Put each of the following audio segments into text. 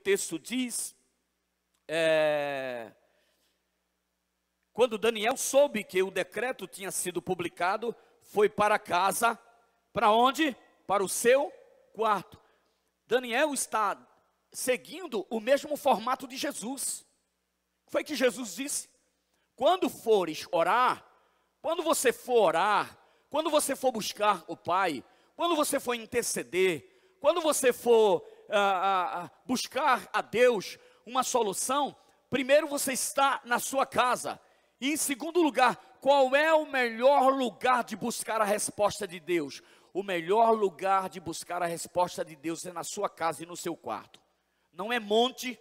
texto diz, quando Daniel soube que o decreto tinha sido publicado, foi para casa, para onde? Para o seu quarto. Daniel está seguindo o mesmo formato de Jesus. Foi que Jesus disse: quando fores orar, quando você for orar, quando você for buscar o Pai, quando você for interceder, quando você for buscar a Deus uma solução, primeiro você está na sua casa. E em segundo lugar, qual é o melhor lugar de buscar a resposta de Deus? O melhor lugar de buscar a resposta de Deus é na sua casa e no seu quarto. Não é monte,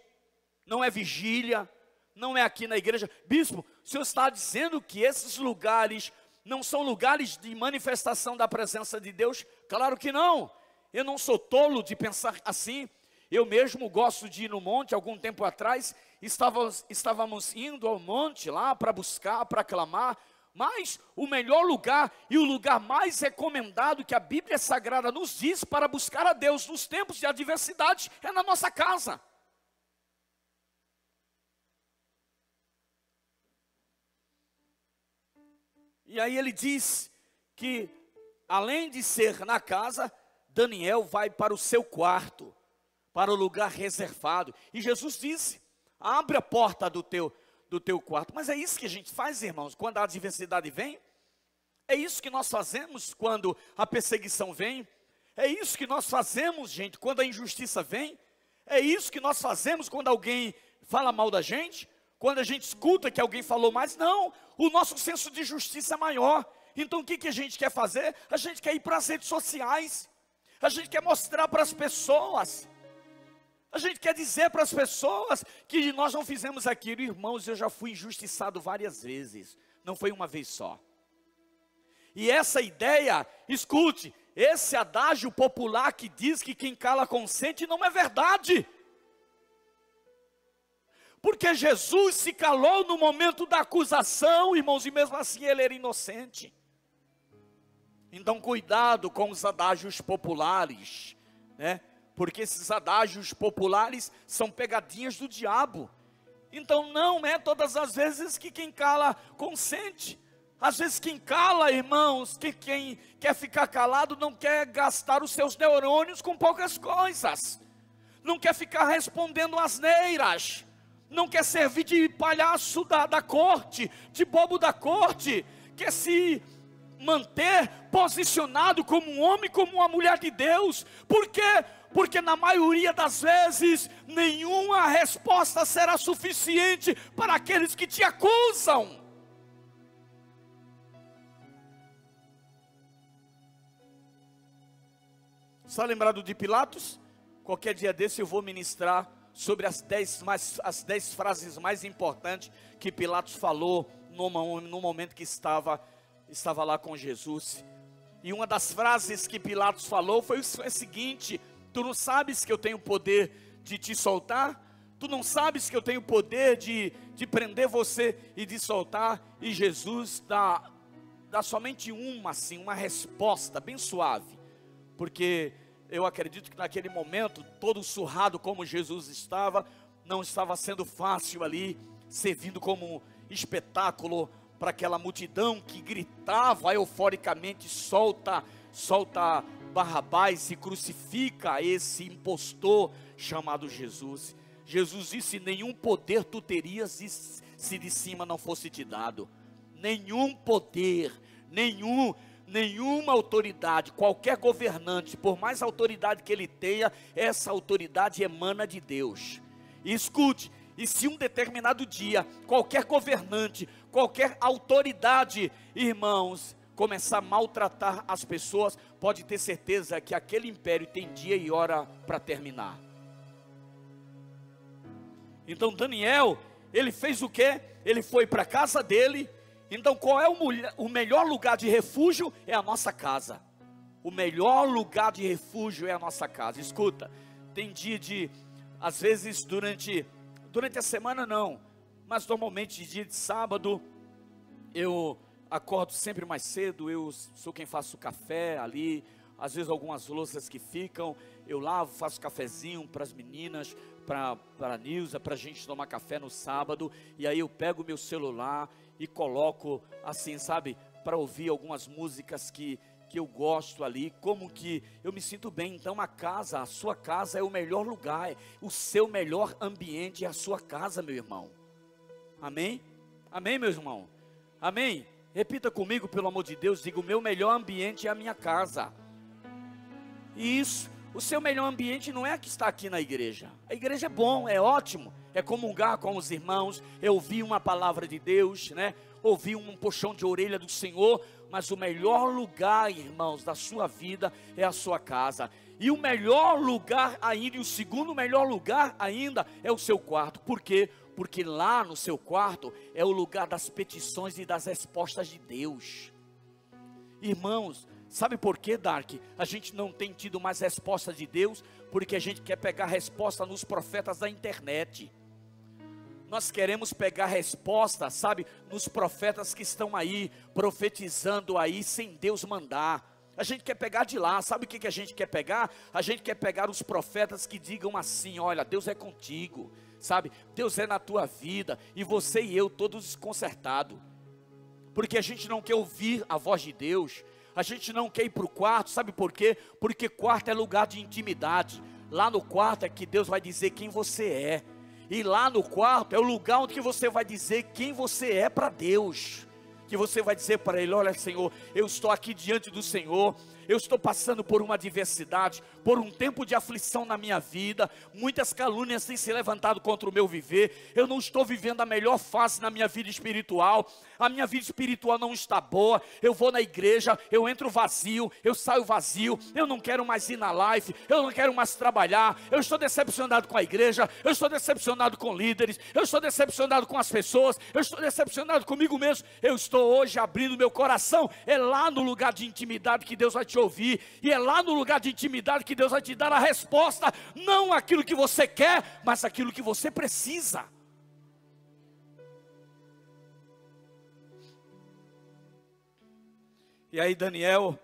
não é vigília, não é aqui na igreja. Bispo, o senhor está dizendo que esses lugares não são lugares de manifestação da presença de Deus? Claro que não. Eu não sou tolo de pensar assim. Eu mesmo gosto de ir no monte. Algum tempo atrás estávamos indo ao monte lá para buscar, para clamar. Mas o melhor lugar e o lugar mais recomendado que a Bíblia Sagrada nos diz para buscar a Deus nos tempos de adversidade é na nossa casa. E aí ele diz que, além de ser na casa, Daniel vai para o seu quarto, para o lugar reservado. E Jesus disse: abre a porta do teu quarto. Mas é isso que a gente faz, irmãos, quando a adversidade vem. É isso que nós fazemos quando a perseguição vem. É isso que nós fazemos, gente, quando a injustiça vem. É isso que nós fazemos quando alguém fala mal da gente. Quando a gente escuta que alguém falou mais. Não, o nosso senso de justiça é maior. Então o que a gente quer fazer? A gente quer ir para as redes sociais. A gente quer mostrar para as pessoas. A gente quer dizer para as pessoas que nós não fizemos aquilo. Irmãos, eu já fui injustiçado várias vezes. Não foi uma vez só. E essa ideia, escute, esse adágio popular que diz que quem cala consente, não é verdade. Porque Jesus se calou no momento da acusação, irmãos, e mesmo assim ele era inocente. Então cuidado com os adágios populares, né? Porque esses adágios populares são pegadinhas do diabo. Então não é todas as vezes que quem cala consente. Às vezes quem cala, irmãos, que quem quer ficar calado não quer gastar os seus neurônios com poucas coisas. Não quer ficar respondendo asneiras. Não quer servir de palhaço da corte, de bobo da corte. Quer se manter posicionado como um homem, como uma mulher de Deus. Por quê? Porque na maioria das vezes, nenhuma resposta será suficiente para aqueles que te acusam. Está lembrado de Pilatos? Qualquer dia desse eu vou ministrar sobre as 10 frases mais importantes que Pilatos falou no momento que estava lá com Jesus. E uma das frases que Pilatos falou foi a seguinte: tu não sabes que eu tenho poder de te soltar? Tu não sabes que eu tenho poder de prender você e de soltar? E Jesus dá somente uma resposta bem suave, porque eu acredito que naquele momento, todo surrado como Jesus estava, não estava sendo fácil ali, servindo como espetáculo para aquela multidão que gritava euforicamente: solta Barrabás e crucifica esse impostor chamado Jesus. Jesus disse: nenhum poder tu terias se de cima não fosse te dado. Nenhum poder, nenhuma autoridade, qualquer governante, por mais autoridade que ele tenha, essa autoridade emana de Deus. E escute, e se um determinado dia, qualquer governante, qualquer autoridade, irmãos, começar a maltratar as pessoas, pode ter certeza que aquele império tem dia e hora para terminar. Então Daniel, ele fez o quê? Ele foi para a casa dele. Então qual é o melhor lugar de refúgio? É a nossa casa. O melhor lugar de refúgio é a nossa casa. Escuta, tem dia às vezes durante a semana não, mas normalmente dia de sábado, eu acordo sempre mais cedo, eu sou quem faço o café ali, às vezes algumas louças que ficam, eu lavo, faço cafezinho para as meninas, para a Nilza, para a gente tomar café no sábado, e aí eu pego o meu celular e coloco assim, sabe, para ouvir algumas músicas que eu gosto ali, como que eu me sinto bem. Então a sua casa é o melhor lugar, o seu melhor ambiente é a sua casa, meu irmão. Amém? Amém, meu irmão? Amém? Repita comigo, pelo amor de Deus, diga: o meu melhor ambiente é a minha casa. E isso, o seu melhor ambiente não é que está aqui na igreja. A igreja é bom, é ótimo, é comungar com os irmãos, é ouvir uma palavra de Deus, né? Ouvir um puxão de orelha do Senhor. Mas o melhor lugar, irmãos, da sua vida é a sua casa. E o melhor lugar ainda, e o segundo melhor lugar ainda, é o seu quarto. Por quê? Porque lá no seu quarto é o lugar das petições e das respostas de Deus. Irmãos, sabe por quê, Dark? A gente não tem tido mais respostas de Deus, porque a gente quer pegar resposta nos profetas da internet. Nós queremos pegar resposta, sabe, nos profetas que estão aí, profetizando aí, sem Deus mandar. A gente quer pegar de lá. Sabe o que a gente quer pegar? A gente quer pegar os profetas que digam assim: olha, Deus é contigo, sabe, Deus é na tua vida, e você e eu todos desconcertados. Porque a gente não quer ouvir a voz de Deus, a gente não quer ir para o quarto. Sabe por quê? Porque quarto é lugar de intimidade. Lá no quarto é que Deus vai dizer quem você é. E lá no quarto é o lugar onde que você vai dizer quem você é para Deus. Que você vai dizer para Ele: olha, Senhor, eu estou aqui diante do Senhor, eu estou passando por uma adversidade, por um tempo de aflição na minha vida, muitas calúnias têm se levantado contra o meu viver, eu não estou vivendo a melhor fase na minha vida espiritual, a minha vida espiritual não está boa, eu vou na igreja, eu entro vazio, eu saio vazio, eu não quero mais ir na live, eu não quero mais trabalhar, eu estou decepcionado com a igreja, eu estou decepcionado com líderes, eu estou decepcionado com as pessoas, eu estou decepcionado comigo mesmo. Eu estou hoje abrindo meu coração, é lá no lugar de intimidade que Deus vai te ouvir, e é lá no lugar de intimidade que Deus vai te dar a resposta, não aquilo que você quer, mas aquilo que você precisa. E aí Daniel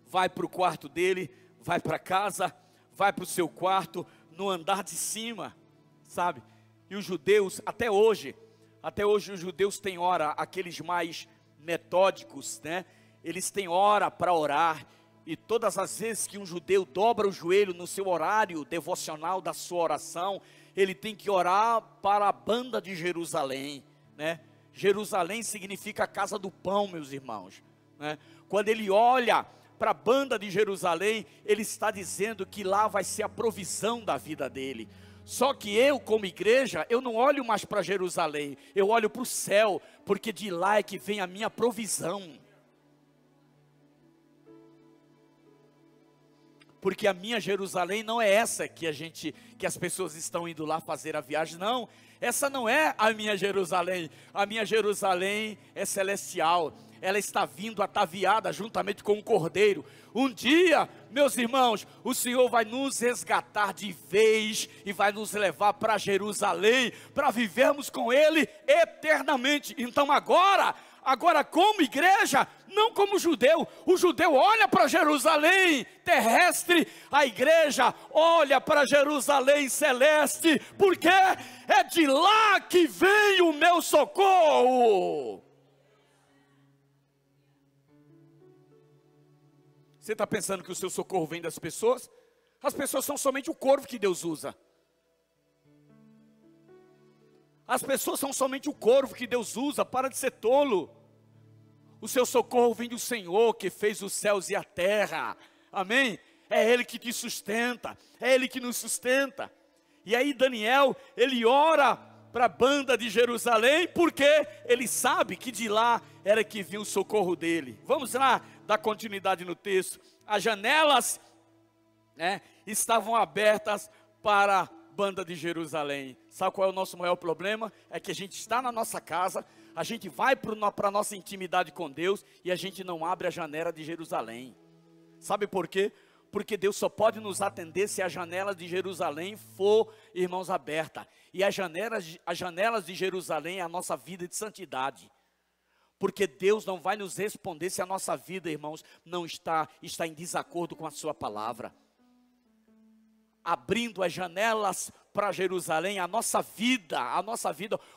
vai para o quarto dele, vai para casa, vai para o seu quarto, no andar de cima, sabe? E os judeus, até hoje os judeus têm hora, aqueles mais metódicos, né? Eles têm hora para orar, e todas as vezes que um judeu dobra o joelho no seu horário devocional da sua oração, ele tem que orar para a banda de Jerusalém, né? Jerusalém significa a casa do pão, meus irmãos, né? Quando ele olha para a banda de Jerusalém, ele está dizendo que lá vai ser a provisão da vida dele. Só que eu, como igreja, eu não olho mais para Jerusalém, eu olho para o céu, porque de lá é que vem a minha provisão. Porque a minha Jerusalém não é essa que as pessoas estão indo lá fazer a viagem, não. Essa não é a minha Jerusalém é celestial, ela está vindo ataviada juntamente com o Cordeiro. Um dia, meus irmãos, o Senhor vai nos resgatar de vez, e vai nos levar para Jerusalém, para vivermos com Ele eternamente. Então agora como igreja, não como judeu, o judeu olha para Jerusalém terrestre, a igreja olha para Jerusalém celeste, porque é de lá que vem o meu socorro. Você está pensando que o seu socorro vem das pessoas? As pessoas são somente o corvo que Deus usa. As pessoas são somente o corvo que Deus usa. Para de ser tolo. O seu socorro vem do Senhor, que fez os céus e a terra. Amém? É Ele que te sustenta, é Ele que nos sustenta. E aí Daniel, ele ora para a banda de Jerusalém, porque ele sabe que de lá era que vinha o socorro dele. Vamos lá dar continuidade no texto. As janelas, né, estavam abertas para a banda de Jerusalém. Sabe qual é o nosso maior problema? É que a gente está na nossa casa, a gente vai para a nossa intimidade com Deus, e a gente não abre a janela de Jerusalém. Sabe por quê? Porque Deus só pode nos atender se a janela de Jerusalém for, irmãos, aberta. E as janelas de Jerusalém é a nossa vida de santidade. Porque Deus não vai nos responder se a nossa vida, irmãos, não está em desacordo com a sua palavra. abrindo as janelas para Jerusalém, a nossa vida,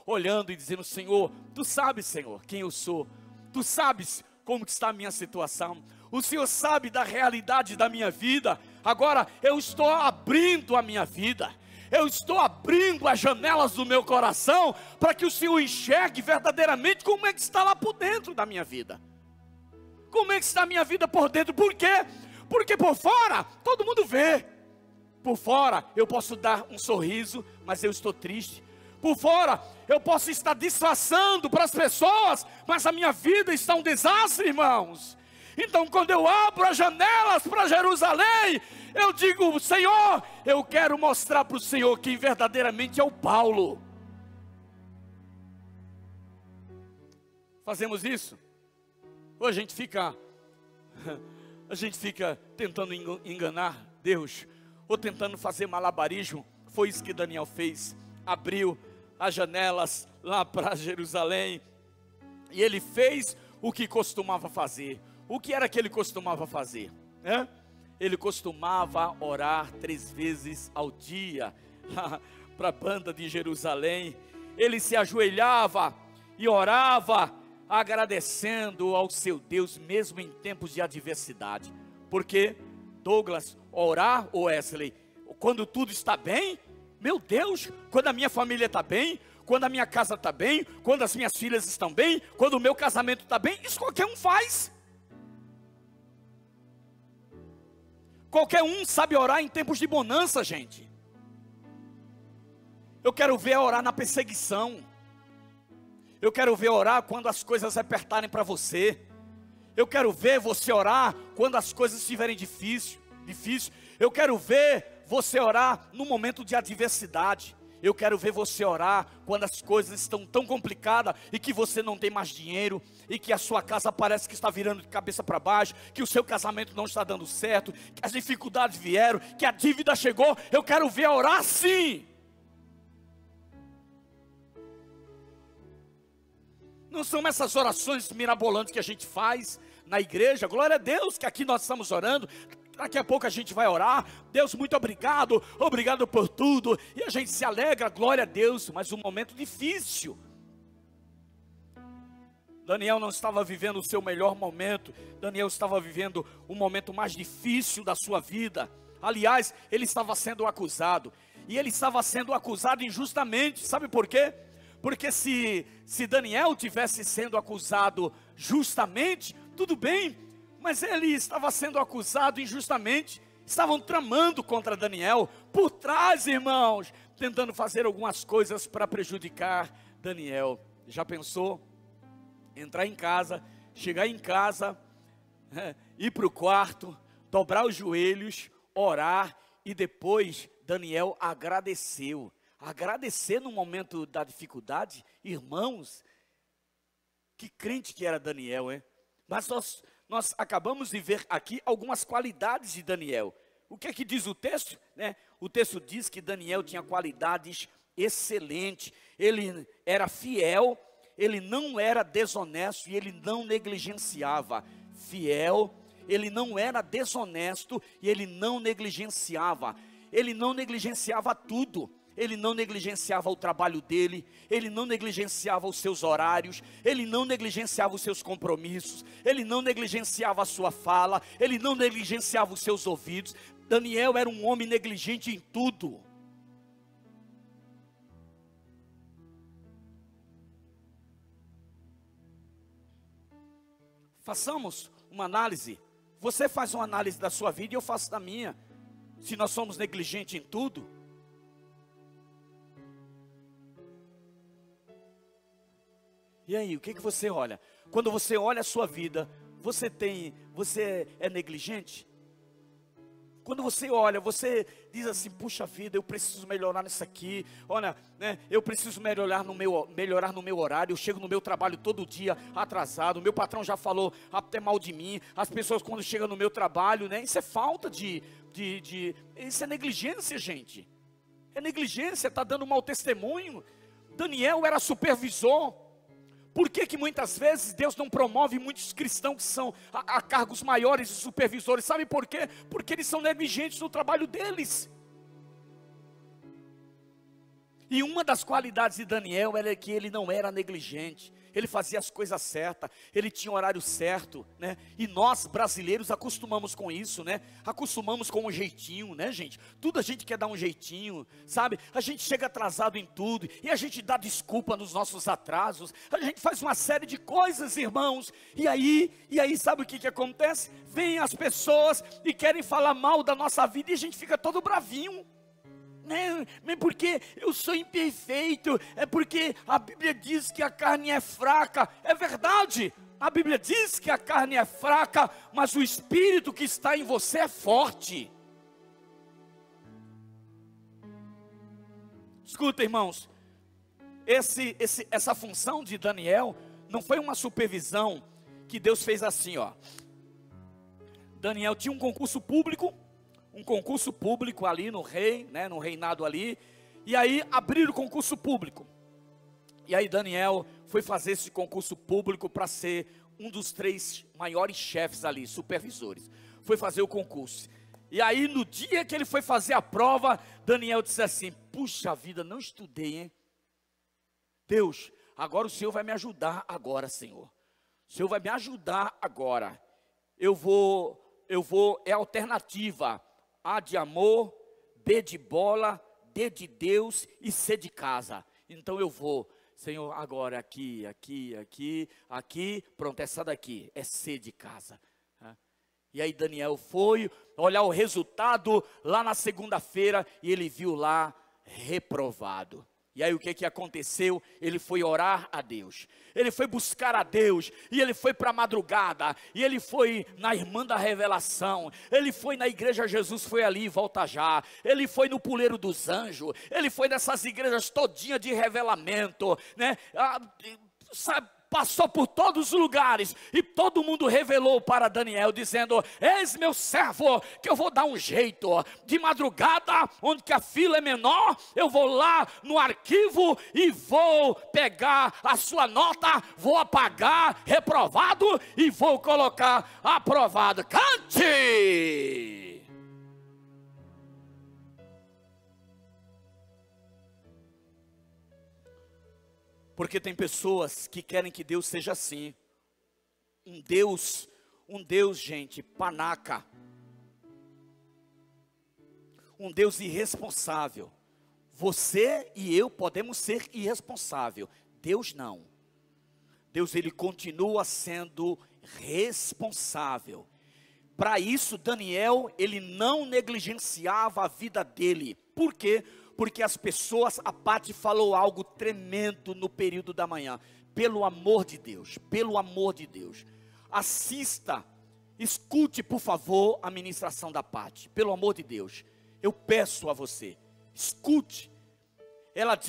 olhando e dizendo: Senhor, Tu sabes, Senhor, quem eu sou, Tu sabes como que está a minha situação, o Senhor sabe da realidade da minha vida. Agora eu estou abrindo a minha vida, eu estou abrindo as janelas do meu coração, para que o Senhor enxergue verdadeiramente como é que está lá por dentro da minha vida. Como é que está a minha vida por dentro? Por quê? Porque por fora todo mundo vê. Por fora eu posso dar um sorriso, mas eu estou triste. Por fora eu posso estar disfarçando para as pessoas, mas a minha vida está um desastre, irmãos. Então quando eu abro as janelas para Jerusalém, eu digo: Senhor, eu quero mostrar para o Senhor quem verdadeiramente é o Paulo. Fazemos isso? Ou a gente fica tentando enganar Deus, ou tentando fazer malabarismo? Foi isso que Daniel fez. Abriu as janelas lá para Jerusalém, e ele fez o que costumava fazer. O que era que ele costumava fazer? Ele costumava orar 3 vezes ao dia, para a banda de Jerusalém. Ele se ajoelhava e orava, agradecendo ao seu Deus, mesmo em tempos de adversidade. Porque, Douglas, orar, ou Wesley, quando tudo está bem, meu Deus, quando a minha família está bem, quando a minha casa está bem, quando as minhas filhas estão bem, quando o meu casamento está bem, isso qualquer um faz. Qualquer um sabe orar em tempos de bonança, gente. Eu quero ver orar na perseguição. Eu quero ver orar quando as coisas apertarem para você. Eu quero ver você orar quando as coisas estiverem difícil. Eu quero ver você orar no momento de adversidade. Eu quero ver você orar quando as coisas estão tão complicadas e que você não tem mais dinheiro, e que a sua casa parece que está virando de cabeça para baixo, que o seu casamento não está dando certo, que as dificuldades vieram, que a dívida chegou. Eu quero ver orar sim. Não são essas orações mirabolantes que a gente faz na igreja. Glória a Deus que aqui nós estamos orando. Daqui a pouco a gente vai orar. Deus, muito obrigado, obrigado por tudo. E a gente se alegra, glória a Deus. Mas um momento difícil. Daniel não estava vivendo o seu melhor momento. Daniel estava vivendo o momento mais difícil da sua vida. Aliás, ele estava sendo acusado. E ele estava sendo acusado injustamente. Sabe por quê? Porque se Daniel tivesse sendo acusado justamente, tudo bem, mas ele estava sendo acusado injustamente. Estavam tramando contra Daniel, por trás, irmãos, tentando fazer algumas coisas para prejudicar Daniel. Já pensou? Entrar em casa, chegar em casa, ir para o quarto, dobrar os joelhos, orar, e depois Daniel agradeceu. Agradecer no momento da dificuldade, irmãos, que crente que era Daniel, hein? Mas nós acabamos de ver aqui algumas qualidades de Daniel. O que é que diz o texto? O texto diz que Daniel tinha qualidades excelentes. Ele era fiel, ele não era desonesto e ele não negligenciava. Fiel, ele não era desonesto e ele não negligenciava. Ele não negligenciava tudo. Ele não negligenciava o trabalho dele, ele não negligenciava os seus horários, ele não negligenciava os seus compromissos, ele não negligenciava a sua fala, ele não negligenciava os seus ouvidos. Daniel era um homem negligente em tudo. Façamos uma análise. Você faz uma análise da sua vida e eu faço da minha. Se nós somos negligentes em tudo, e aí, o que você olha? Quando você olha a sua vida, você é negligente? Quando você olha, você diz assim: puxa vida, eu preciso melhorar nisso aqui. Olha, eu preciso melhorar no meu horário. Eu chego no meu trabalho todo dia atrasado. O meu patrão já falou até mal de mim. As pessoas quando chegam no meu trabalho, isso é falta isso é negligência, gente. É negligência, está dando mau testemunho. Daniel era supervisor. Por que muitas vezes Deus não promove muitos cristãos que são a cargos maiores de supervisores? Sabe por quê? Porque eles são negligentes no trabalho deles. E uma das qualidades de Daniel era que ele não era negligente, ele fazia as coisas certas, ele tinha o horário certo, né? E nós brasileiros acostumamos com isso, né? Acostumamos com um jeitinho, né, gente? Tudo a gente quer dar um jeitinho, sabe? A gente chega atrasado em tudo, e a gente dá desculpa nos nossos atrasos, a gente faz uma série de coisas, irmãos, e aí sabe o que acontece? Vêm as pessoas e querem falar mal da nossa vida, e a gente fica todo bravinho. Não é porque eu sou imperfeito, é porque a Bíblia diz que a carne é fraca. É verdade, a Bíblia diz que a carne é fraca, mas o Espírito que está em você é forte. Escuta, irmãos, essa função de Daniel não foi uma supervisão que Deus fez assim, ó. Daniel tinha um concurso público ali no rei, né, no reinado ali, e aí abriram o concurso público, e aí Daniel foi fazer esse concurso público para ser um dos 3 maiores chefes ali, supervisores, foi fazer o concurso, e aí no dia que ele foi fazer a prova, Daniel disse assim: puxa vida, não estudei, hein? Deus, agora o Senhor vai me ajudar agora, Senhor, o Senhor vai me ajudar agora, eu vou, é alternativa, A de amor, B de bola, D de Deus e C de casa. Então eu vou, Senhor, agora aqui, pronto, essa daqui é C de casa. E aí Daniel foi olhar o resultado lá na segunda-feira e ele viu lá reprovado. E aí o que aconteceu? Ele foi orar a Deus, ele foi buscar a Deus, e ele foi para a madrugada, e ele foi na Irmã da Revelação, ele foi na igreja Jesus foi ali e volta já, ele foi no Puleiro dos Anjos, ele foi nessas igrejas todinha de revelamento, né? Sabe? Passou por todos os lugares, e todo mundo revelou para Daniel, dizendo: eis meu servo, que eu vou dar um jeito, de madrugada, onde que a fila é menor, eu vou lá no arquivo, e vou pegar a sua nota, vou apagar, reprovado, e vou colocar aprovado. Cante! Porque tem pessoas que querem que Deus seja assim. Um Deus, gente, panaca. Um Deus irresponsável. Você e eu podemos ser irresponsável. Deus não. Deus, ele continua sendo responsável. Para isso, Daniel, ele não negligenciava a vida dele. Por quê? Porque as pessoas, a Pati falou algo tremendo no período da manhã. Pelo amor de Deus, assista, escute por favor a ministração da Pati, pelo amor de Deus, eu peço a você, escute. Ela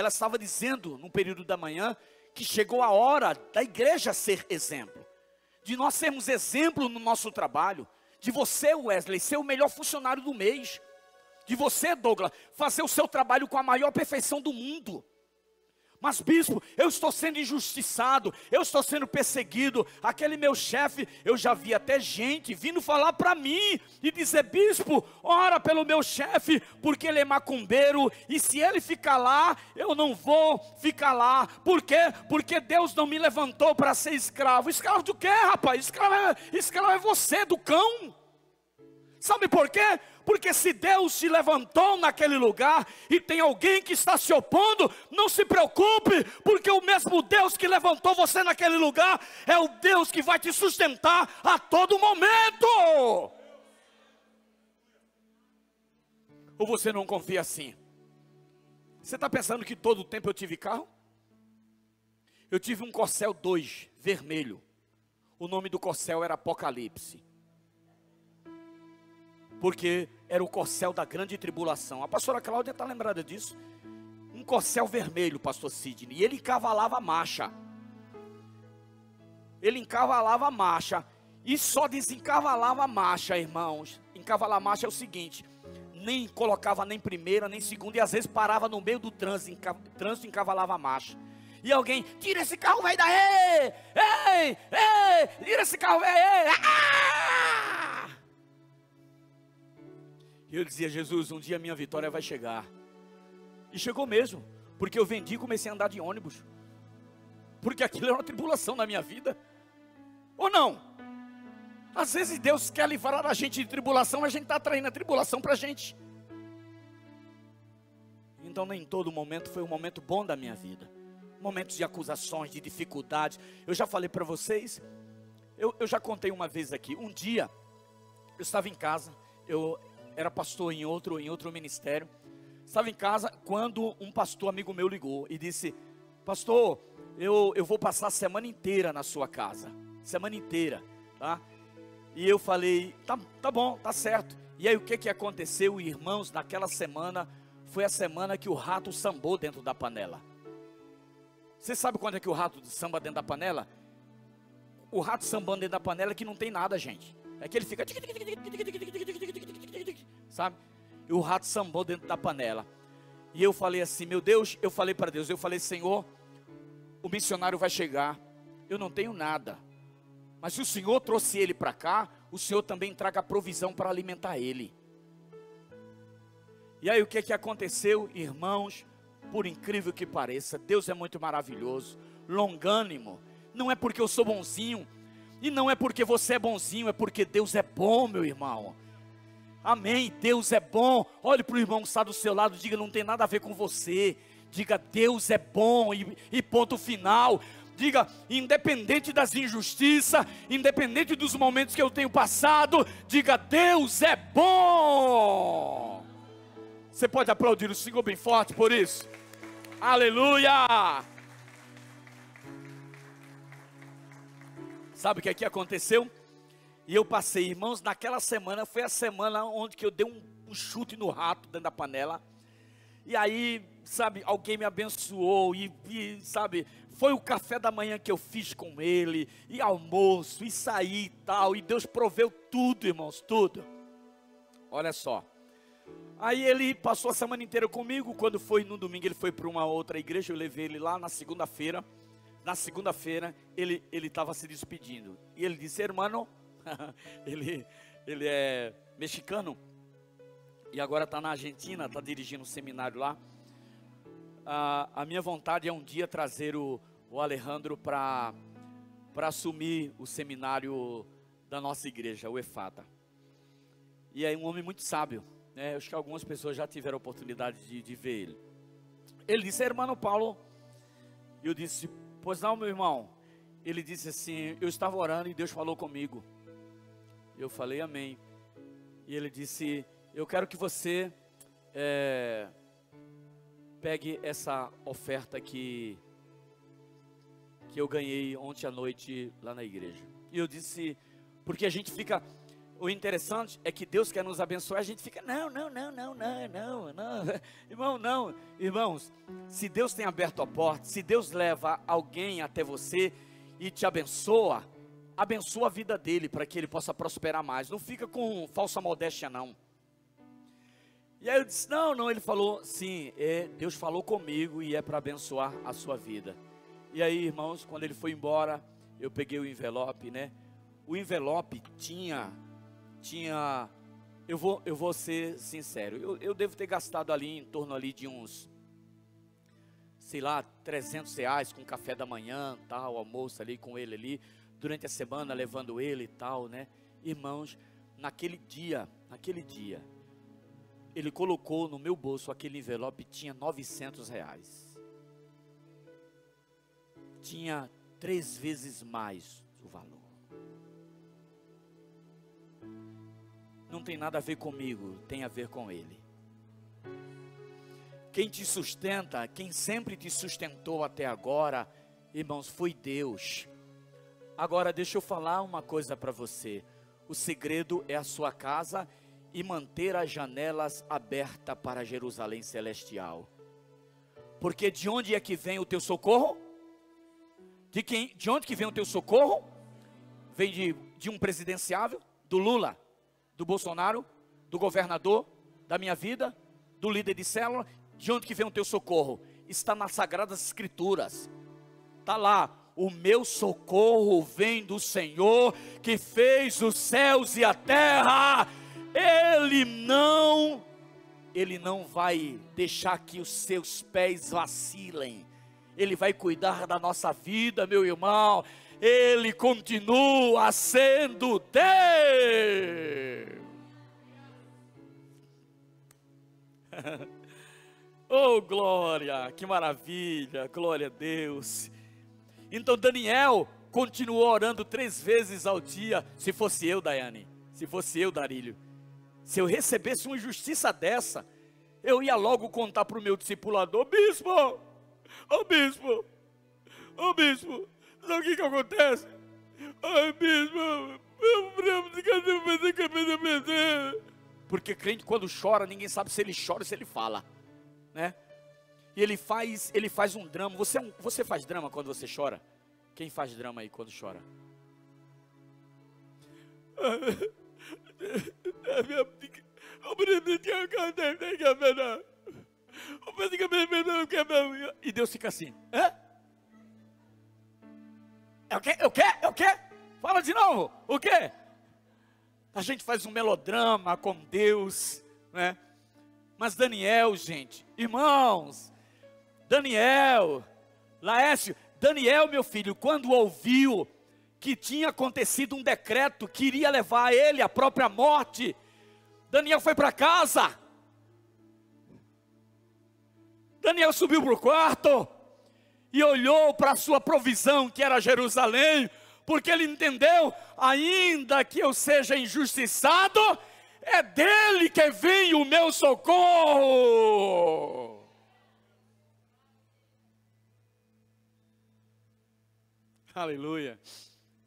estava dizendo no período da manhã, que chegou a hora da igreja ser exemplo, de nós sermos exemplo no nosso trabalho, de você, Wesley, ser o melhor funcionário do mês, de você, Douglas, fazer o seu trabalho com a maior perfeição do mundo. Mas bispo, eu estou sendo injustiçado, eu estou sendo perseguido, aquele meu chefe, eu já vi até gente vindo falar para mim, e dizer: bispo, ora pelo meu chefe, porque ele é macumbeiro, e se ele ficar lá, eu não vou ficar lá. Por quê? Porque Deus não me levantou para ser escravo. Escravo do quê, rapaz? Escravo é você, do cão. Sabe por quê? Porque se Deus te levantou naquele lugar e tem alguém que está se opondo, não se preocupe, porque o mesmo Deus que levantou você naquele lugar é o Deus que vai te sustentar a todo momento. Ou você não confia assim? Você está pensando que todo o tempo eu tive carro? Eu tive um Corcel 2 vermelho. O nome do Corcel era Apocalipse, porque era o Corcel da grande tribulação. A pastora Cláudia está lembrada disso. Um Corcel vermelho, pastor Sidney. E ele encavalava marcha. E só desencavalava marcha, irmãos. Encavalar marcha é o seguinte: nem colocava nem primeira, nem segunda. E às vezes parava no meio do trânsito. Trânsito encavalava marcha. E alguém: tira esse carro, vai daí! Ei! Tira esse carro, vai! E eu dizia: Jesus, um dia a minha vitória vai chegar. E chegou mesmo, porque eu vendi e comecei a andar de ônibus. Porque aquilo era uma tribulação na minha vida. Ou não? Às vezes Deus quer livrar a gente de tribulação, a gente está atraindo a tribulação para a gente. Então nem todo momento foi um momento bom da minha vida. Momentos de acusações, de dificuldades. Eu já falei para vocês, eu já contei uma vez aqui. Um dia, eu estava em casa, eu era pastor em outro ministério. Estava em casa quando um pastor amigo meu ligou e disse: pastor, eu vou passar a semana inteira na sua casa. Semana inteira, tá? E eu falei, tá bom, tá certo. E aí o que aconteceu, irmãos? Naquela semana, foi a semana que o rato sambou dentro da panela. Você sabe quando é que o rato samba dentro da panela? O rato sambando dentro da panela é que não tem nada, gente. É que ele fica... Sabe? E o rato sambou dentro da panela. E eu falei assim, meu Deus, eu falei para Deus, eu falei, Senhor, o missionário vai chegar, eu não tenho nada. Mas se o Senhor trouxe ele para cá, o Senhor também traga a provisão para alimentar ele. E aí o que aconteceu, irmãos? Por incrível que pareça, Deus é muito maravilhoso, longânimo. Não é porque eu sou bonzinho, e não é porque você é bonzinho, é porque Deus é bom, meu irmão. Amém, Deus é bom. Olhe para o irmão que está do seu lado, diga, não tem nada a ver com você. Diga, Deus é bom e ponto final. Diga, independente das injustiças, independente dos momentos que eu tenho passado, diga, Deus é bom. Você pode aplaudir o Senhor bem forte por isso? Aleluia! Sabe o que aqui aconteceu? E eu passei, irmãos, naquela semana, foi a semana onde que eu dei um chute no rato dentro da panela. E aí, sabe, alguém me abençoou e sabe, foi o café da manhã que eu fiz com ele, e almoço, e saí e tal, e Deus proveu tudo, irmãos, tudo. Olha só. Aí ele passou a semana inteira comigo. Quando foi no domingo, ele foi para uma outra igreja. Eu levei ele lá na segunda-feira. Na segunda-feira, ele estava se despedindo. E ele disse, irmão, ele é mexicano. E agora está na Argentina, está dirigindo um seminário lá. A minha vontade é um dia trazer o Alejandro para assumir o seminário da nossa igreja, o EFATA. E é um homem muito sábio. Acho que algumas pessoas já tiveram a oportunidade de ver ele. Ele disse, irmão Paulo. Eu disse, pois não, meu irmão. Ele disse assim, eu estava orando e Deus falou comigo. Eu falei, amém. E ele disse, eu quero que você pegue essa oferta que eu ganhei ontem à noite lá na igreja. E eu disse, porque a gente fica... O interessante é que Deus quer nos abençoar, a gente fica, não, irmão, não, irmãos, se Deus tem aberto a porta, se Deus leva alguém até você e te abençoa, abençoa a vida dele, para que ele possa prosperar mais, não fica com falsa modéstia não. E aí eu disse, não, ele falou, sim, Deus falou comigo e é para abençoar a sua vida. E aí, irmãos, quando ele foi embora, eu peguei o envelope, o envelope tinha, eu vou ser sincero, eu devo ter gastado ali em torno ali de uns, sei lá, R$300 com café da manhã, tal, almoço ali com ele ali, durante a semana levando ele e tal, Irmãos, naquele dia, ele colocou no meu bolso aquele envelope, tinha R$900. Tinha 3 vezes mais o valor. Não tem nada a ver comigo, tem a ver com ele. Quem te sustenta, quem sempre te sustentou até agora, irmãos, foi Deus. Agora deixa eu falar uma coisa para você. O segredo é a sua casa e manter as janelas abertas para Jerusalém celestial. Porque de onde é que vem o teu socorro? De onde que vem o teu socorro? Vem de um presidenciável, do Lula, do Bolsonaro, do governador, da minha vida, do líder de célula. De onde que vem o teu socorro? Está nas Sagradas Escrituras. Está lá, o meu socorro vem do Senhor, que fez os céus e a terra. Ele não Ele não vai deixar que os seus pés vacilem. Ele vai cuidar da nossa vida, meu irmão. Ele continua sendo Deus. Oh, glória, que maravilha, glória a Deus. Então Daniel continuou orando 3 vezes ao dia. Se fosse eu, Daiane, se fosse eu, Darílio, se eu recebesse uma injustiça dessa, eu ia logo contar para o meu discipulador: bispo, ô bispo, ô bispo, sabe o que acontece? Ai, bispo, porque crente quando chora, ninguém sabe se ele chora ou se ele fala, né? E ele faz um drama. Você faz drama quando você chora? Quem faz drama aí quando chora? E Deus fica assim: hã? É o quê? É o quê? É o quê? Fala de novo. O quê? A gente faz um melodrama com Deus, né? Mas Daniel, gente, irmãos, Daniel, Laércio, Daniel, meu filho, quando ouviu que tinha acontecido um decreto que iria levar a ele à própria morte, Daniel foi para casa. Daniel subiu para o quarto e olhou para a sua provisão, que era Jerusalém, porque ele entendeu: ainda que eu seja injustiçado, é dele que vem o meu socorro. Aleluia.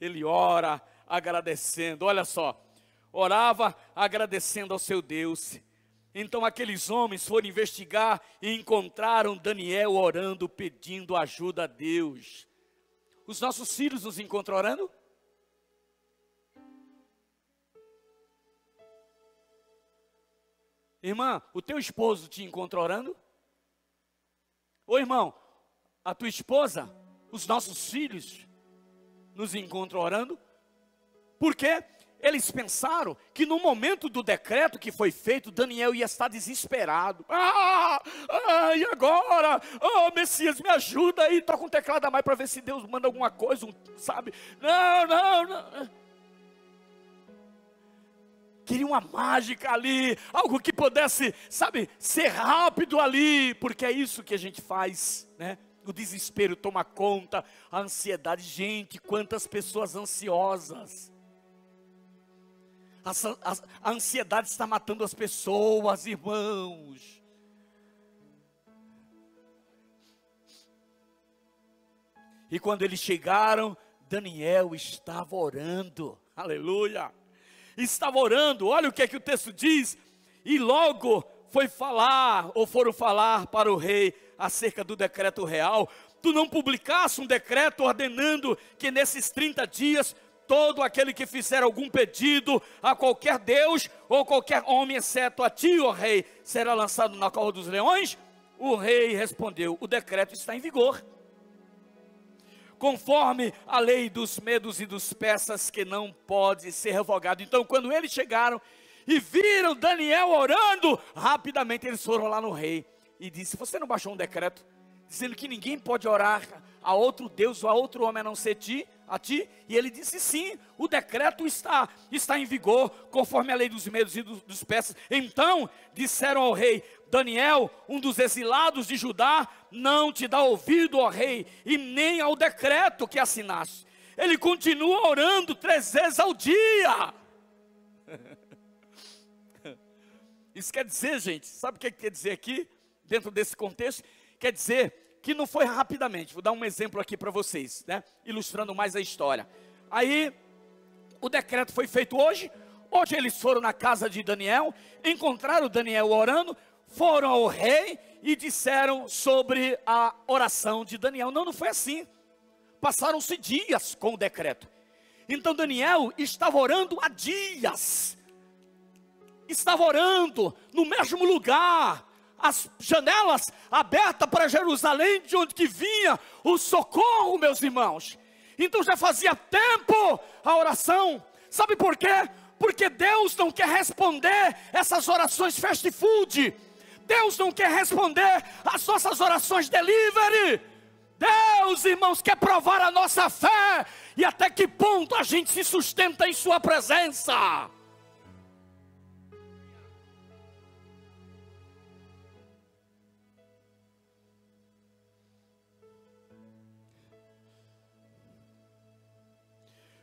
Ele ora agradecendo, olha só, orava agradecendo ao seu Deus. Então aqueles homens foram investigar e encontraram Daniel orando, pedindo ajuda a Deus. Os nossos filhos nos encontram orando? Irmã, o teu esposo te encontra orando? Ô irmão, a tua esposa, os nossos filhos nos encontram orando? Por quê? Eles pensaram que no momento do decreto que foi feito, Daniel ia estar desesperado. E agora? Oh, Messias, me ajuda aí. Toca um teclado a mais para ver se Deus manda alguma coisa, sabe? Não. Queria uma mágica ali, algo que pudesse, sabe, ser rápido ali, porque é isso que a gente faz, né? O desespero toma conta, a ansiedade. Gente, quantas pessoas ansiosas. A ansiedade está matando as pessoas, irmãos. E quando eles chegaram, Daniel estava orando, aleluia. Estava orando, olha o que é que o texto diz. E logo foram falar para o rei acerca do decreto real. Tu não publicaste um decreto ordenando que nesses 30 dias todo aquele que fizer algum pedido a qualquer Deus ou qualquer homem, exceto a ti, ó rei, será lançado na cova dos leões? O rei respondeu: o decreto está em vigor, conforme a lei dos medos e dos persas, que não pode ser revogado. Então, quando eles chegaram e viram Daniel orando, rapidamente eles foram lá no rei e disse: você não baixou um decreto dizendo que ninguém pode orar a outro Deus ou a outro homem a não ser a ti? E ele disse: sim, o decreto está em vigor, conforme a lei dos medos e dos persas. Então disseram ao rei: Daniel, um dos exilados de Judá, não te dá ouvido, ó rei, e nem ao decreto que assinaste. Ele continua orando 3 vezes ao dia. Isso quer dizer, gente, sabe o que quer dizer aqui, dentro desse contexto? Quer dizer que não foi rapidamente. Vou dar um exemplo aqui para vocês, né? Ilustrando mais a história. Aí, o decreto foi feito hoje. Hoje eles foram na casa de Daniel, encontraram Daniel orando, foram ao rei e disseram sobre a oração de Daniel. Não foi assim. Passaram-se dias com o decreto. Então Daniel estava orando há dias. Estava orando no mesmo lugar, as janelas abertas para Jerusalém, de onde que vinha o socorro, meus irmãos. Então já fazia tempo a oração. Sabe por quê? Porque Deus não quer responder essas orações fast food. Deus não quer responder às nossas orações delivery. Deus, irmãos, quer provar a nossa fé e até que ponto a gente se sustenta em sua presença.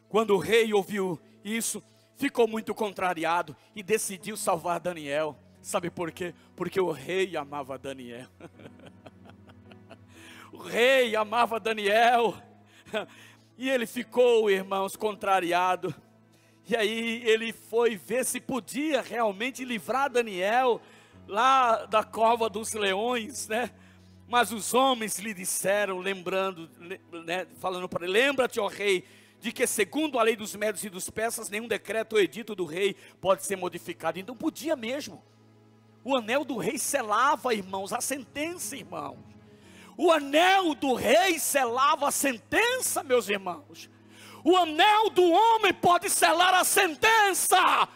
Quando o rei ouviu isso, ficou muito contrariado e decidiu salvar Daniel. Sabe por quê? Porque o rei amava Daniel. O rei amava Daniel. E ele ficou, irmãos, contrariado. E aí ele foi ver se podia realmente livrar Daniel lá da cova dos leões, né? Mas os homens lhe disseram, lembrando, né, falando para ele: lembra-te, ó rei, de que segundo a lei dos medos e dos persas, nenhum decreto ou edito do rei pode ser modificado. Então podia mesmo. O anel do rei selava, irmãos, a sentença, irmãos. O anel do rei selava a sentença, meus irmãos. O anel do homem pode selar a sentença,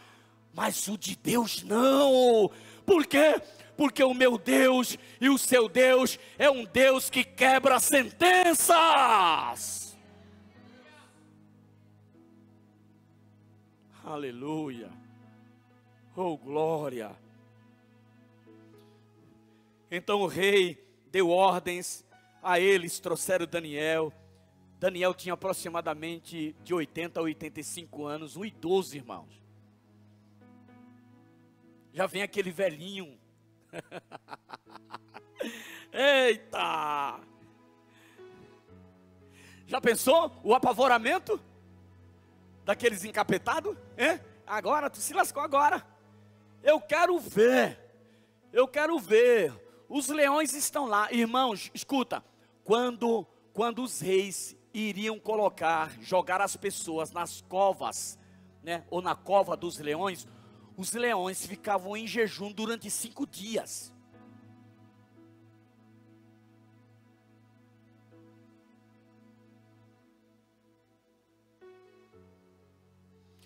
mas o de Deus não. Por quê? Porque o meu Deus e o seu Deus é um Deus que quebra sentenças. Aleluia. Oh, glória. Então o rei deu ordens a eles, trouxeram Daniel. Daniel tinha aproximadamente de 80 a 85 anos, um idoso, irmãos. Já vem aquele velhinho. Eita! Já pensou o apavoramento daqueles encapetados? Agora, tu se lascou agora. Eu quero ver. Os leões estão lá. Irmãos, escuta. Quando os reis iriam jogar as pessoas nas covas, né, ou na cova dos leões, os leões ficavam em jejum durante 5 dias.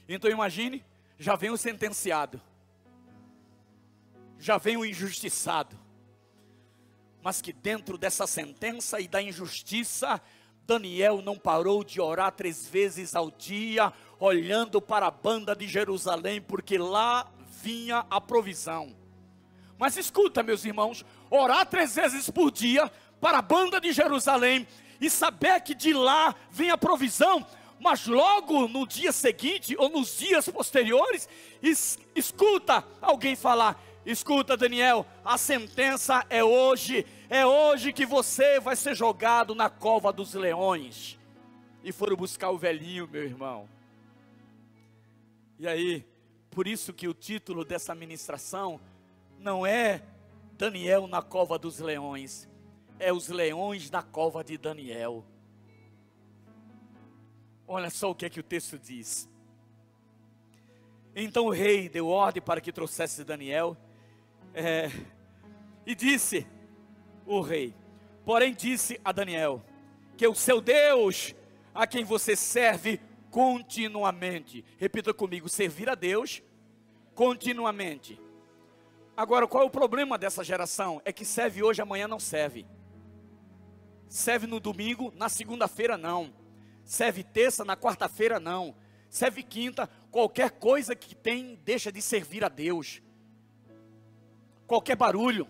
Então imagine, já vem o sentenciado, já vem o injustiçado, mas que dentro dessa sentença e da injustiça, Daniel não parou de orar 3 vezes ao dia, olhando para a banda de Jerusalém, porque lá vinha a provisão. Mas escuta, meus irmãos, orar 3 vezes por dia para a banda de Jerusalém e saber que de lá vem a provisão, mas logo no dia seguinte ou nos dias posteriores, escuta alguém falar: escuta, Daniel, a sentença é hoje que você vai ser jogado na cova dos leões. E foram buscar o velhinho, meu irmão. E aí, por isso que o título dessa ministração não é Daniel na cova dos leões, é os leões na cova de Daniel. Olha só o que o texto diz. Então o rei deu ordem para que trouxesse Daniel, e disse o rei, porém disse a Daniel, que o seu Deus, a quem você serve continuamente, repita comigo, servir a Deus continuamente. Agora, qual é o problema dessa geração? É que serve hoje, amanhã não serve. Serve no domingo, na segunda-feira não. Serve terça, na quarta-feira não. Serve quinta, qualquer coisa que tem deixa de servir a Deus. Qualquer barulho,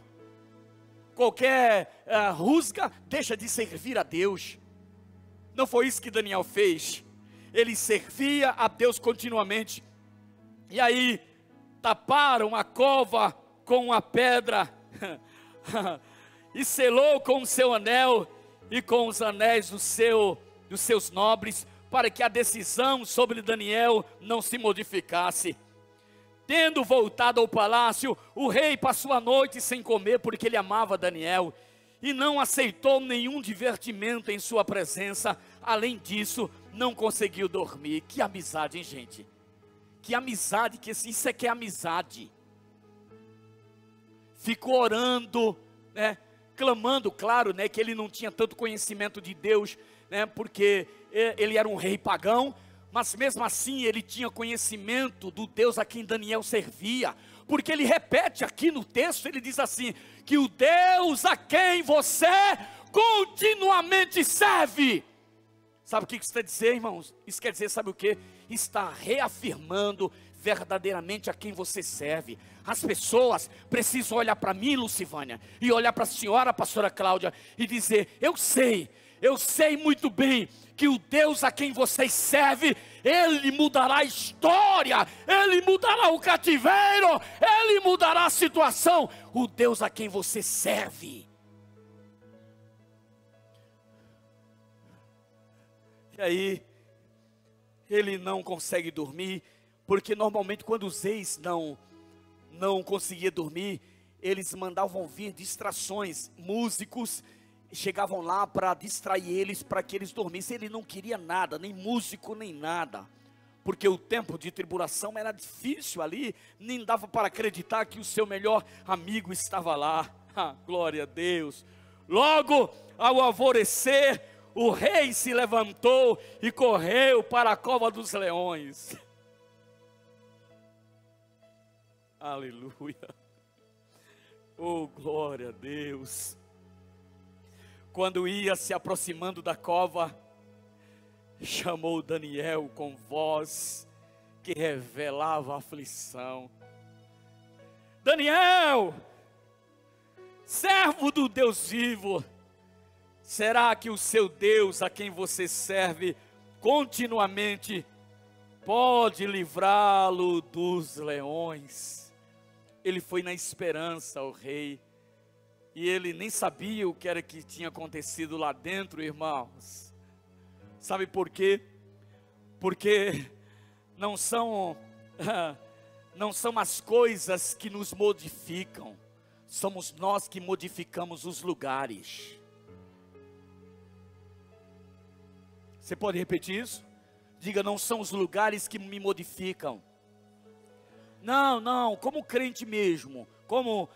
qualquer rusga deixa de servir a Deus. Não foi isso que Daniel fez. Ele servia a Deus continuamente. E aí taparam a cova com uma pedra e selou com o seu anel e com os anéis dos seus nobres, para que a decisão sobre Daniel não se modificasse. Tendo voltado ao palácio, o rei passou a noite sem comer, porque ele amava Daniel, e não aceitou nenhum divertimento em sua presença. Além disso, não conseguiu dormir. Que amizade, hein, gente? Que amizade, isso é que é amizade. Ficou orando, né, clamando, claro, né, que ele não tinha tanto conhecimento de Deus, né, porque ele era um rei pagão, mas mesmo assim ele tinha conhecimento do Deus a quem Daniel servia, porque ele repete aqui no texto, ele diz assim, que o Deus a quem você continuamente serve. Sabe o que isso quer dizer, irmãos? Isso quer dizer, sabe o que? Está reafirmando verdadeiramente a quem você serve. As pessoas precisam olhar para mim, Lucivânia, e olhar para a senhora, pastora Cláudia, e dizer, eu sei muito bem que o Deus a quem vocês servem, Ele mudará a história, Ele mudará o cativeiro, Ele mudará a situação. O Deus a quem você serve. E aí, ele não consegue dormir, porque normalmente quando os reis não conseguiam dormir, eles mandavam vir distrações, músicos chegavam lá para distrair eles, para que eles dormissem. Ele não queria nada, nem músico, nem nada, porque o tempo de tribulação era difícil ali, nem dava para acreditar que o seu melhor amigo estava lá. Glória a Deus. Logo, ao alvorecer, o rei se levantou e correu para a cova dos leões. Aleluia. Oh, glória a Deus. Quando ia se aproximando da cova, chamou Daniel com voz que revelava aflição. Daniel, servo do Deus vivo, será que o seu Deus a quem você serve continuamente pode livrá-lo dos leões? Ele foi na esperança ao rei, e ele nem sabia o que era que tinha acontecido lá dentro, irmãos. Sabe por quê? Porque não são as coisas que nos modificam, somos nós que modificamos os lugares. Você pode repetir isso? Diga, não são os lugares que me modificam. Não, como crente mesmo, como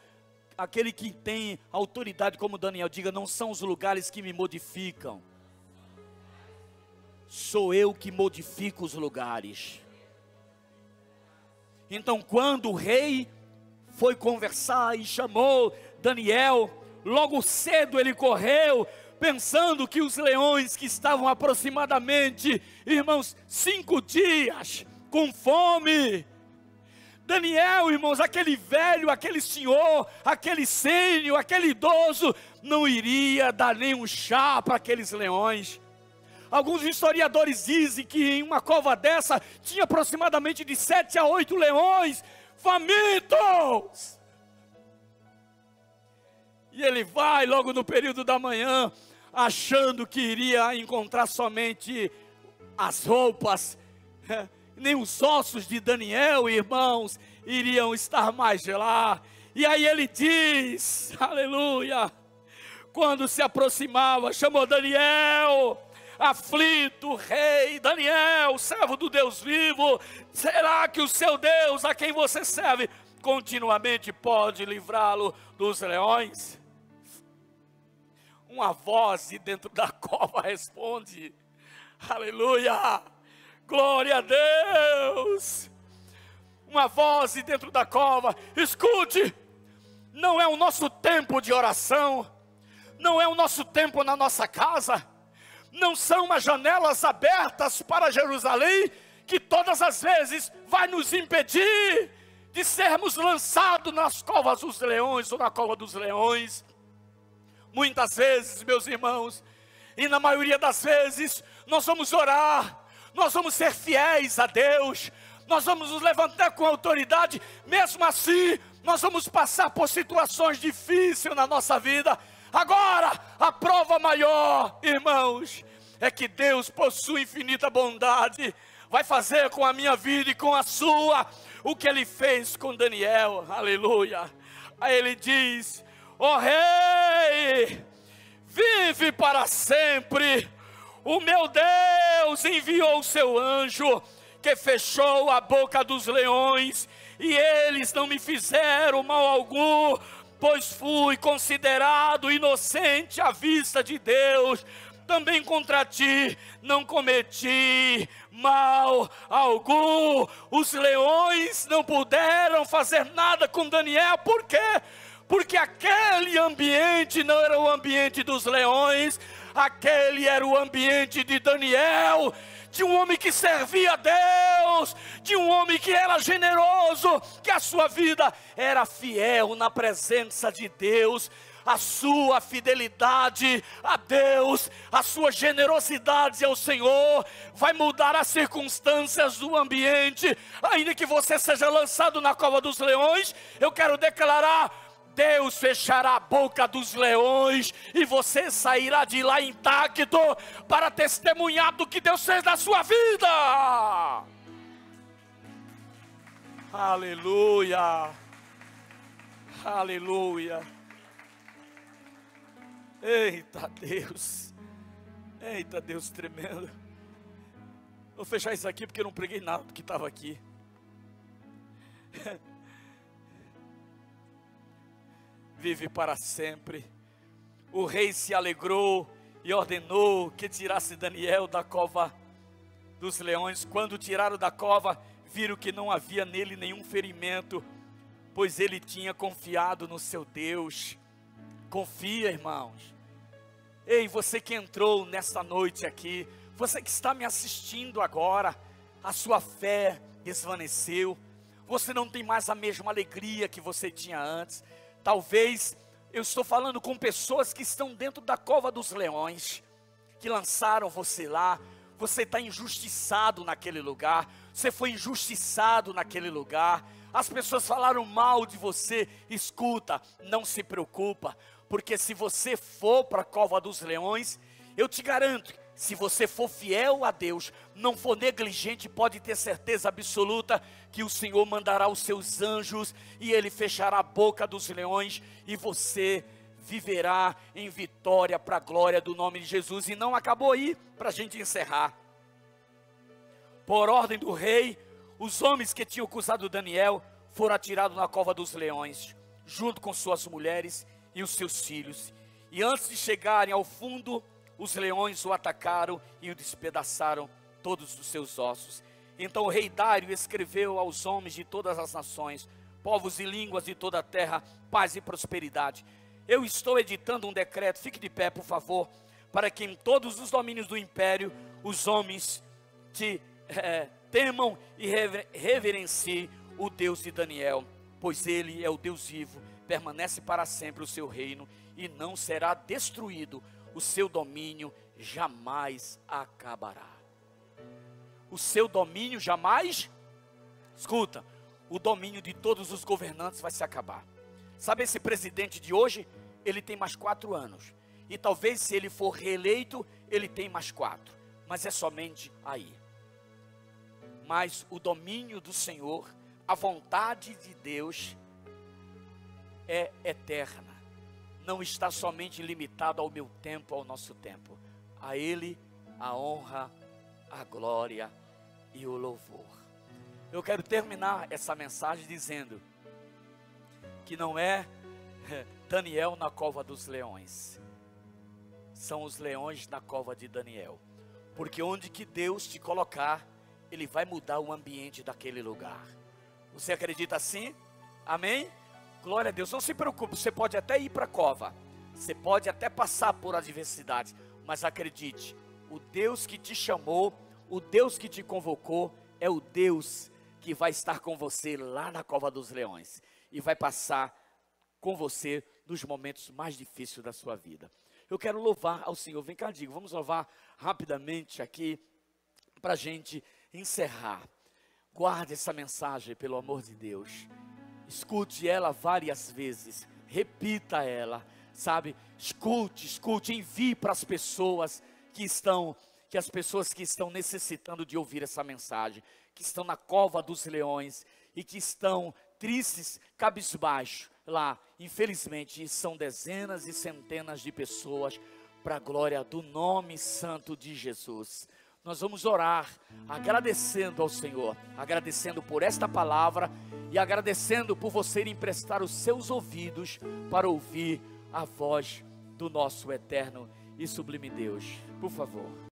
aquele que tem autoridade como Daniel, diga, não são os lugares que me modificam. Sou eu que modifico os lugares. Então quando o rei foi conversar e chamou Daniel, logo cedo ele correu, pensando que os leões que estavam aproximadamente, irmãos, 5 dias com fome. Daniel, irmãos, aquele velho, aquele senhor, aquele sênior, aquele idoso, não iria dar nenhum chá para aqueles leões. Alguns historiadores dizem que em uma cova dessa tinha aproximadamente de 7 a 8 leões famintos. E ele vai logo no período da manhã, achando que iria encontrar somente as roupas, nem os ossos de Daniel, irmãos, iriam estar mais lá. E aí ele diz, aleluia, quando se aproximava, chamou Daniel, aflito, rei, Daniel, servo do Deus vivo, será que o seu Deus, a quem você serve, continuamente pode livrá-lo dos leões? Uma voz de dentro da cova responde, aleluia, glória a Deus. Uma voz de dentro da cova, escute, não é o nosso tempo de oração, não é o nosso tempo na nossa casa, não são as janelas abertas para Jerusalém, que todas as vezes vai nos impedir de sermos lançados nas covas dos leões, ou na cova dos leões. Muitas vezes, meus irmãos, e na maioria das vezes, nós vamos orar, nós vamos ser fiéis a Deus, nós vamos nos levantar com autoridade, mesmo assim, nós vamos passar por situações difíceis na nossa vida. Agora, a prova maior, irmãos, é que Deus, por sua infinita bondade, vai fazer com a minha vida e com a sua, o que Ele fez com Daniel, aleluia. Aí Ele diz, ó rei, vive para sempre, o meu Deus enviou o seu anjo, que fechou a boca dos leões, e eles não me fizeram mal algum, pois fui considerado inocente à vista de Deus. também contra ti não cometi mal algum. Os leões não puderam fazer nada com Daniel. Por quê? Porque aquele ambiente não era o ambiente dos leões, aquele era o ambiente de Daniel, de um homem que servia a Deus, de um homem que era generoso, que a sua vida era fiel na presença de Deus. A sua fidelidade a Deus, a sua generosidade ao Senhor, vai mudar as circunstâncias do ambiente. Ainda que você seja lançado na cova dos leões, eu quero declarar: Deus fechará a boca dos leões e você sairá de lá intacto para testemunhar do que Deus fez na sua vida. Aleluia, aleluia. Eita Deus tremendo. Vou fechar isso aqui porque eu não preguei nada do que estava aqui. Vive para sempre. O rei se alegrou e ordenou que tirasse Daniel da cova dos leões. Quando tiraram da cova, viram que não havia nele nenhum ferimento, pois ele tinha confiado no seu Deus. Confia, irmãos. Ei, você que entrou nesta noite aqui, você que está me assistindo agora, a sua fé desvaneceu, você não tem mais a mesma alegria que você tinha antes. Talvez eu estou falando com pessoas que estão dentro da cova dos leões, que lançaram você lá. Você está injustiçado naquele lugar, você foi injustiçado naquele lugar, as pessoas falaram mal de você. Escuta, não se preocupa, porque se você for para a cova dos leões, eu te garanto, se você for fiel a Deus, não for negligente, pode ter certeza absoluta que o Senhor mandará os seus anjos e Ele fechará a boca dos leões e você viverá em vitória para a glória do nome de Jesus. E não acabou aí, para a gente encerrar. Por ordem do rei, os homens que tinham acusado Daniel foram atirados na cova dos leões, junto com suas mulheres e os seus filhos. E antes de chegarem ao fundo, os leões o atacaram e o despedaçaram todos os seus ossos. Então o rei Dário escreveu aos homens de todas as nações, povos e línguas de toda a terra, paz e prosperidade. Eu estou editando um decreto, fique de pé por favor, para que em todos os domínios do império, os homens te temam e reverenciem o Deus de Daniel, pois ele é o Deus vivo, permanece para sempre o seu reino e não será destruído, o seu domínio jamais acabará. O seu domínio jamais, escuta, o domínio de todos os governantes vai se acabar. Sabe, esse presidente de hoje, ele tem mais 4 anos, e talvez se ele for reeleito, ele tem mais 4, mas é somente aí. Mas o domínio do Senhor, a vontade de Deus é eterna, não está somente limitado ao meu tempo, ao nosso tempo. A Ele a honra, a glória e o louvor. Eu quero terminar essa mensagem dizendo que não é Daniel na cova dos leões, são os leões na cova de Daniel, porque onde que Deus te colocar, Ele vai mudar o ambiente daquele lugar. Você acredita assim? Amém? Glória a Deus. Não se preocupe, você pode até ir para a cova, você pode até passar por adversidades, mas acredite, o Deus que te chamou, o Deus que te convocou, é o Deus que vai estar com você lá na cova dos leões, e vai passar com você nos momentos mais difíceis da sua vida. Eu quero louvar ao Senhor. Vem cá, digo, vamos louvar rapidamente aqui, para a gente encerrar. Guarde essa mensagem, pelo amor de Deus. Escute ela várias vezes, repita ela, sabe? Escute, envie para as pessoas que as pessoas que estão necessitando de ouvir essa mensagem, que estão na cova dos leões e que estão tristes, cabisbaixo lá. Infelizmente, são dezenas e centenas de pessoas, para a glória do nome santo de Jesus. Nós vamos orar, agradecendo ao Senhor, agradecendo por esta palavra e agradecendo por você emprestar os seus ouvidos para ouvir a voz do nosso eterno e sublime Deus. Por Por favor.